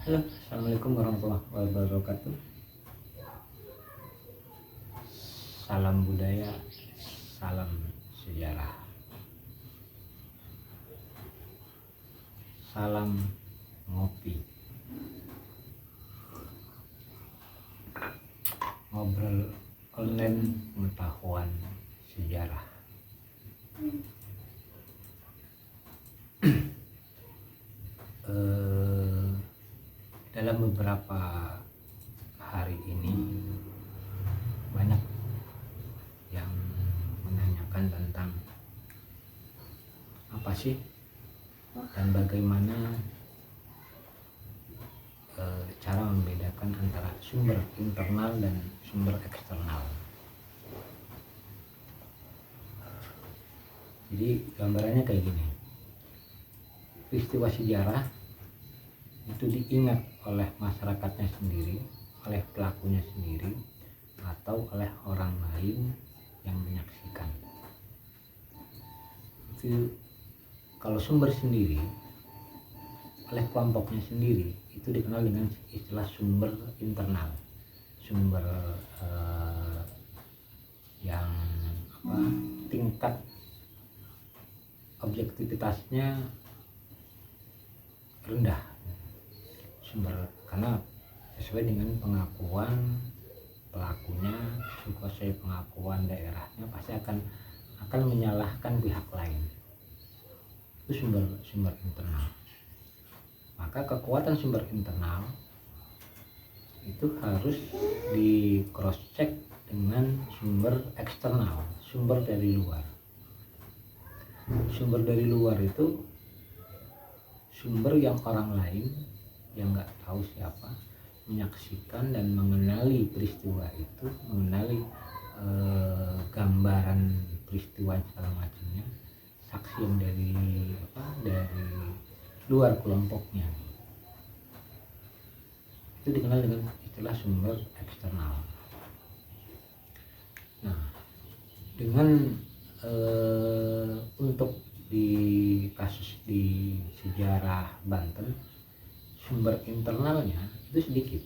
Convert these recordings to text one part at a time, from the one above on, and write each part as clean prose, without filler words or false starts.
Halo, assalamualaikum warahmatullahi wabarakatuh. Salam budaya, salam sejarah, salam ngopi, ngobrol online pengetahuan sejarah. Dalam beberapa hari ini banyak yang menanyakan tentang apa sih dan bagaimana cara membedakan antara sumber internal dan sumber eksternal. Jadi gambarannya kayak gini, peristiwa sejarah itu diingat oleh masyarakatnya sendiri, oleh pelakunya sendiri, atau oleh orang lain yang menyaksikan. Itu kalau sumber sendiri, oleh kelompoknya sendiri, itu dikenal dengan istilah sumber internal, sumber yang tingkat objektivitasnya rendah, karena sesuai dengan pengakuan pelakunya, sesuai pengakuan daerahnya, pasti akan menyalahkan pihak lain. Itu sumber internal. Maka kekuatan sumber internal itu harus di cross check dengan sumber eksternal, sumber dari luar. Sumber dari luar itu sumber yang orang lain yang nggak tahu siapa menyaksikan dan mengenali peristiwa itu, mengenali gambaran peristiwa segala macamnya, saksi yang dari luar kelompoknya. Itu dikenal dengan istilah sumber eksternal. Nah, dengan untuk di kasus di sejarah Banten, sumber internalnya itu sedikit.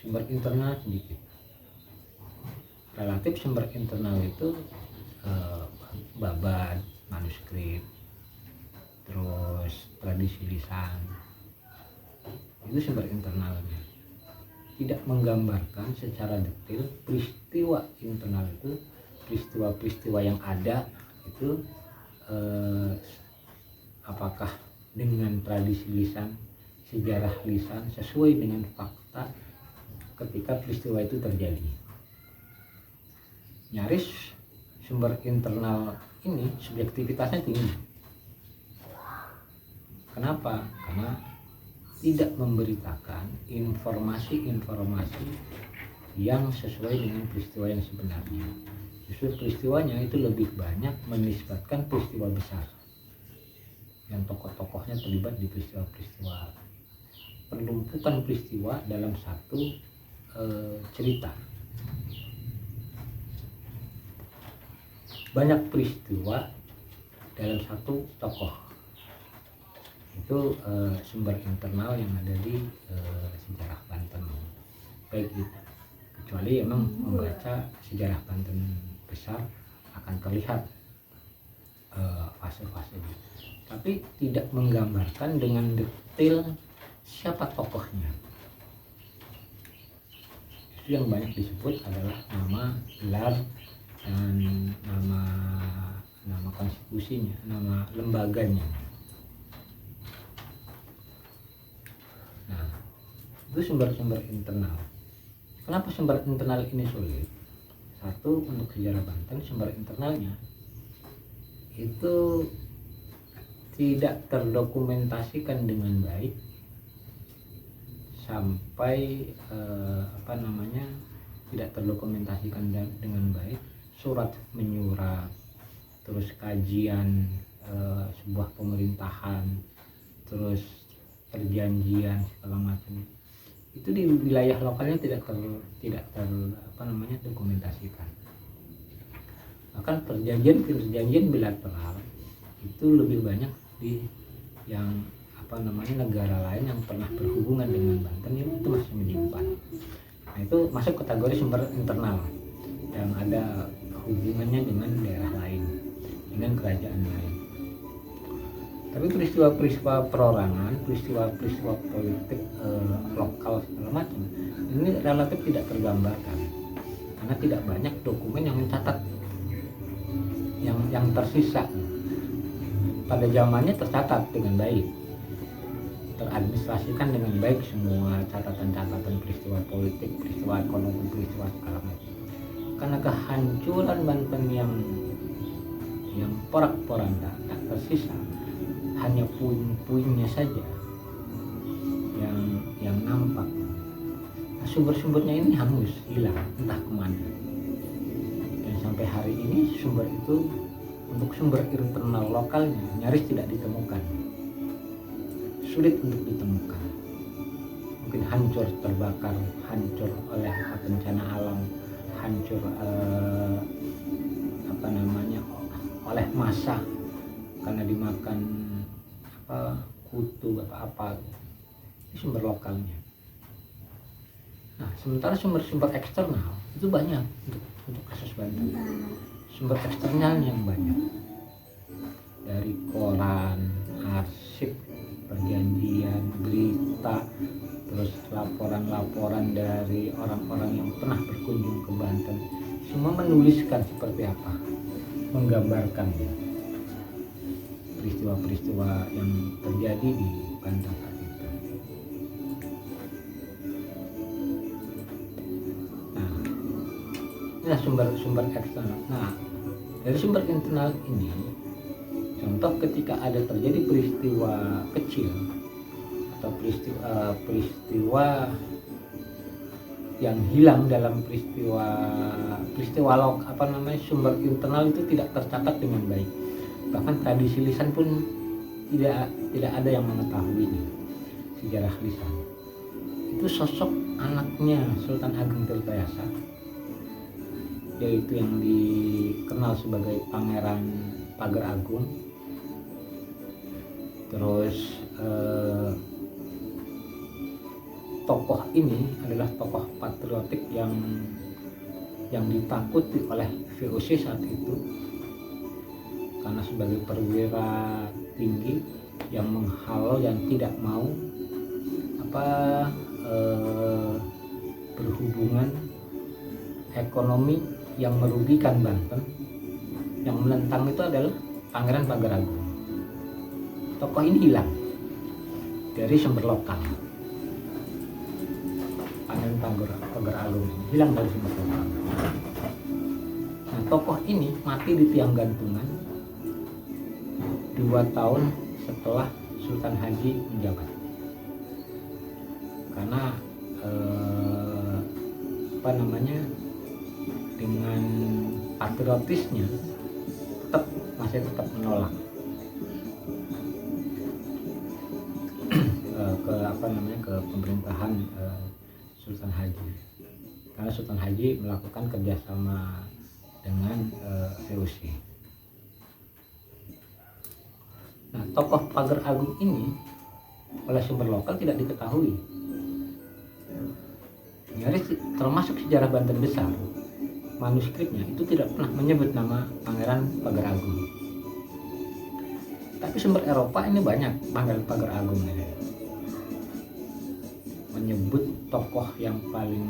Sumber internal sedikit. Relatif sumber internal itu babad, manuskrip, terus tradisi lisan. Itu sumber internalnya. Tidak menggambarkan secara detail peristiwa internal itu, peristiwa-peristiwa yang ada itu apakah dengan tradisi lisan, sejarah lisan sesuai dengan fakta ketika peristiwa itu terjadi. Nyaris sumber internal ini subjektivitasnya tinggi. Kenapa? Karena tidak memberitakan informasi-informasi yang sesuai dengan peristiwa yang sebenarnya. Justru peristiwanya itu lebih banyak menisbatkan peristiwa besar yang tokoh-tokohnya terlibat di peristiwa-peristiwa, penumpukan peristiwa dalam satu cerita. Banyak peristiwa dalam satu tokoh. Itu sumber internal yang ada di sejarah Banten. Baik itu, kecuali emang membaca sejarah Banten besar akan terlihat fase-fasenya, tapi tidak menggambarkan dengan detail siapa tokohnya. Itu yang banyak disebut adalah nama, gelar, dan nama konstitusinya, nama lembaganya. Nah, itu sumber-sumber internal. Kenapa sumber internal ini sulit? Satu, untuk sejarah Banten sumber internalnya itu tidak terdokumentasikan dengan baik sampai tidak terdokumentasikan dengan baik, surat menyurat, terus kajian sebuah pemerintahan, terus perjanjian segala macam, itu di wilayah lokalnya tidak dokumentasikan. Bahkan perjanjian bilateral itu lebih banyak di yang negara lain yang pernah berhubungan dengan Banten itu masih menyimpan. Nah, itu masuk kategori sumber internal yang ada hubungannya dengan daerah lain, dengan kerajaan lain. Tapi peristiwa-peristiwa perorangan, peristiwa-peristiwa politik lokal segala macam ini relatif tidak tergambarkan karena tidak banyak dokumen yang mencatat yang tersisa. Pada zamannya tercatat dengan baik, teradministrasikan dengan baik semua catatan-catatan peristiwa politik, peristiwa ekonomi, peristiwa segala macam. Karena kehancuran Banten yang porak-poranda, tak tersisa, hanya puing-puingnya saja yang nampak. Nah, sumber-sumbernya ini hangus, hilang, entah kemana. Dan sampai hari ini sumber itu, untuk sumber internal lokalnya nyaris tidak ditemukan, sulit untuk ditemukan. Mungkin hancur terbakar, hancur oleh bencana alam, hancur oleh massa karena dimakan kutu atau apa. Ini sumber lokalnya. Nah, sementara sumber-sumber eksternal itu banyak untuk kasus Banten. Sumber eksternal yang banyak, dari koran, arsip, perjanjian, berita, terus laporan-laporan dari orang-orang yang pernah berkunjung ke Banten, semua menuliskan seperti apa, menggambarkan peristiwa-peristiwa yang terjadi di Banten saat itu. Nah, inilah sumber-sumber eksternal. Nah, dari sumber internal ini, contoh ketika ada terjadi peristiwa kecil atau peristiwa yang hilang dalam sumber internal itu tidak tercatat dengan baik. Bahkan tradisi lisan pun tidak ada yang mengetahuinya, sejarah lisan. Itu sosok anaknya Sultan Ageng Tirtayasa, yaitu yang dikenal sebagai Pangeran Pager Agung. Terus tokoh ini adalah tokoh patriotik yang ditakuti oleh VOC saat itu, karena sebagai perwira tinggi yang menghalau, yang tidak mau berhubungan ekonomi yang merugikan Banten. Yang menentang itu adalah Pangeran Pager Agung. Tokoh ini hilang dari sumber lokal. Pangeran Pager Agung ini hilang dari sumber lokal. Nah, tokoh ini mati di tiang gantungan 2 tahun setelah Sultan Haji menjabat. Karena dengan patriotisnya masih tetap menolak ke pemerintahan Sultan Haji, karena Sultan Haji melakukan kerjasama dengan VOC. Nah, tokoh Pager Agung ini oleh sumber lokal tidak diketahui. Nyaris termasuk sejarah Banten besar, manuskripnya itu tidak pernah menyebut nama Pangeran Pager Agung. Tapi sumber Eropa ini banyak Pangeran Pager Agung ini menyebut tokoh yang paling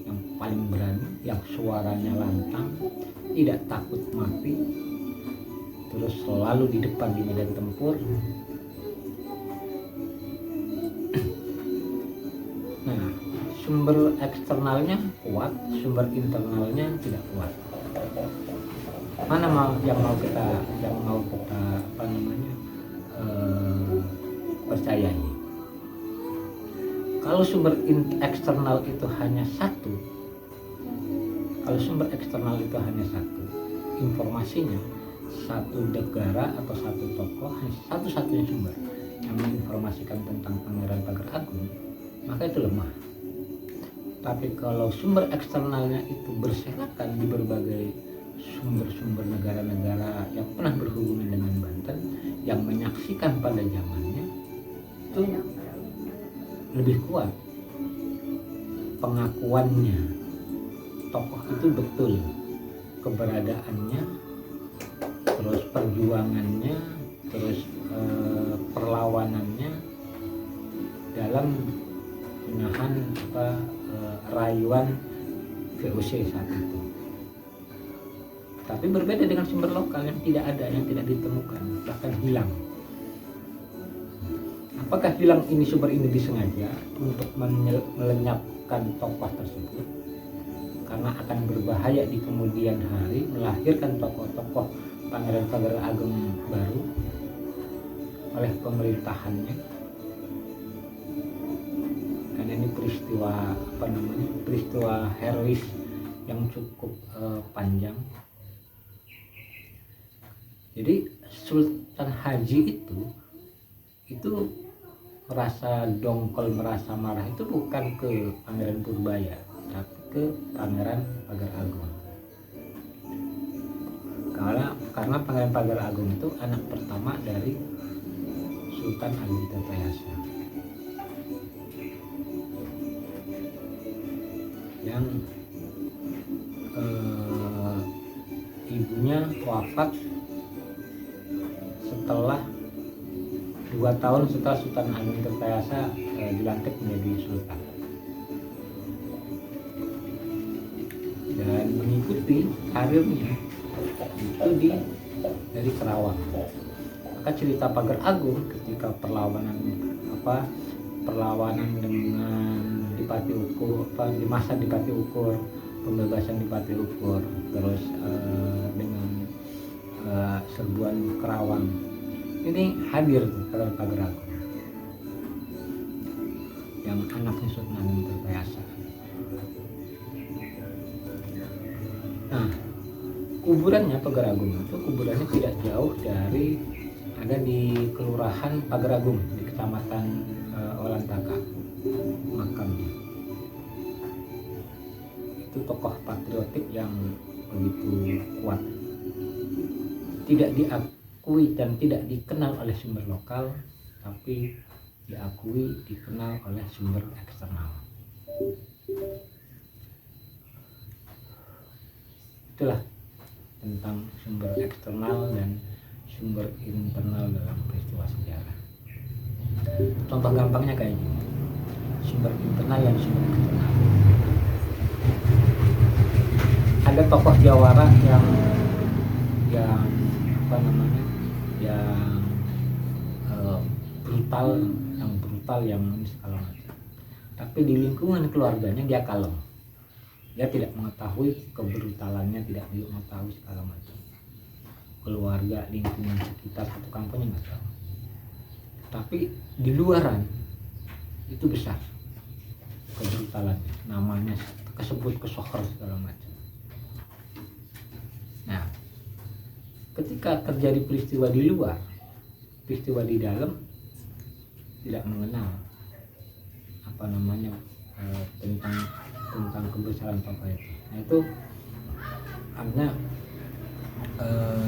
yang paling berani, yang suaranya lantang, tidak takut mati, terus selalu di depan di medan tempur. Nah, sumber eksternalnya kuat, sumber internalnya tidak kuat. Mana yang mau kita percayai? Kalau sumber eksternal itu hanya satu, informasinya satu negara atau satu tokoh, hanya satu-satunya sumber yang menginformasikan tentang Pangeran Pager Agung, maka itu lemah. Tapi kalau sumber eksternalnya itu berserakan di berbagai sumber-sumber negara-negara yang pernah berhubungan dengan Banten yang menyaksikan pada zamannya itu lebih kuat pengakuannya tokoh itu betul, keberadaannya, terus perjuangannya, terus perlawanannya dalam menahan rayuan VOC saat itu. Tapi berbeda dengan sumber lokal yang tidak ada, yang tidak ditemukan, bahkan hilang. Apakah hilang ini sumber ini disengaja untuk melenyapkan tokoh tersebut karena akan berbahaya di kemudian hari melahirkan tokoh-tokoh pangeran-pangeran agung baru oleh pemerintahannya? Karena ini peristiwa herois yang cukup panjang. Jadi Sultan Haji itu merasa dongkol, merasa marah itu bukan ke Pangeran Purbaya, tapi ke Pangeran Pagar Agung. Karena Pangeran Pagar Agung itu anak pertama dari Sultan Agung Tirtayasa yang ibunya wafat setelah 2 tahun setelah Sultan Agung Tirtayasa dilantik menjadi sultan, dan mengikuti karirnya itu dari Kerawang. Maka cerita Pagar Agung ketika perlawanan dengan Dipati Ukur, di masa Dipati Ukur, pembebasan Dipati Ukur, terus dengan serbuan Kerawang, ini hadir Pagar Agung yang anaknya Sultan Agung Tirtayasa. Nah, kuburannya Pagar Agung itu kuburannya tidak jauh dari, ada di Kelurahan Pagar Agung di Kecamatan Olantaka makamnya. Itu tokoh patriotik yang begitu kuat, tidak diakui dan tidak dikenal oleh sumber lokal, tapi dikenal oleh sumber eksternal. Itulah tentang sumber eksternal dan sumber internal dalam peristiwa sejarah. Contoh gampangnya kayak gini, sumber internal dan sumber eksternal. Ada tokoh jawara yang brutal, yang segala macam. Tapi di lingkungan keluarganya dia kalem. Dia tidak mengetahui kebrutalannya, tidak mengetahui segala macam. Keluarga, lingkungan sekitar satu kampungnya nggak tahu. Tapi di luaran itu besar kebrutalannya, namanya kesebut kesohor segala macam. Nah, ketika terjadi peristiwa di luar, peristiwa di dalam tidak mengenal tentang kebesaran tokoh itu. Nah, itu artinya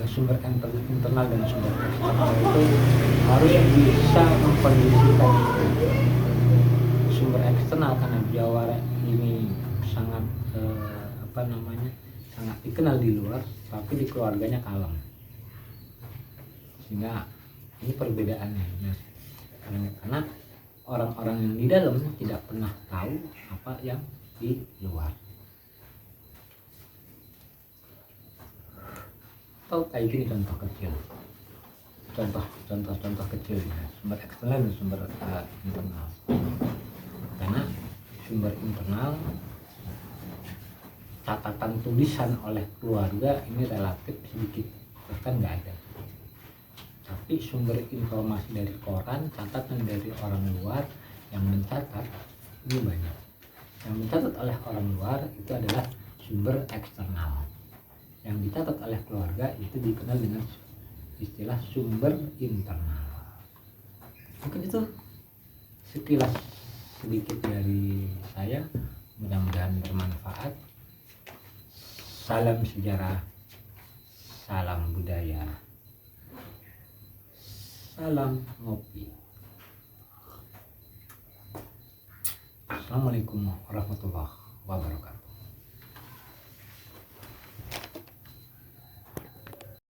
sumber internal dan sumber eksternal itu harus bisa mengkondisikan itu. Sumber eksternal karena jawara ini sangat sangat dikenal di luar, tapi di keluarganya kalem, sehingga ini perbedaannya. Nah, karena orang-orang yang di dalam tidak pernah tahu apa yang di luar. Atau kayak gini contoh kecil, contoh kecilnya sumber eksternal dan sumber internal. Karena sumber internal, catatan tulisan oleh keluarga ini relatif sedikit, bahkan nggak ada. Tapi sumber informasi dari koran, catatan dari orang luar yang mencatat ini banyak. Yang mencatat oleh orang luar itu adalah sumber eksternal. Yang dicatat oleh keluarga itu dikenal dengan istilah sumber internal. Mungkin itu sekilas sedikit dari saya, mudah-mudahan bermanfaat. Salam sejarah salam budaya, salam ngopi. Assalamualaikum warahmatullahi wabarakatuh.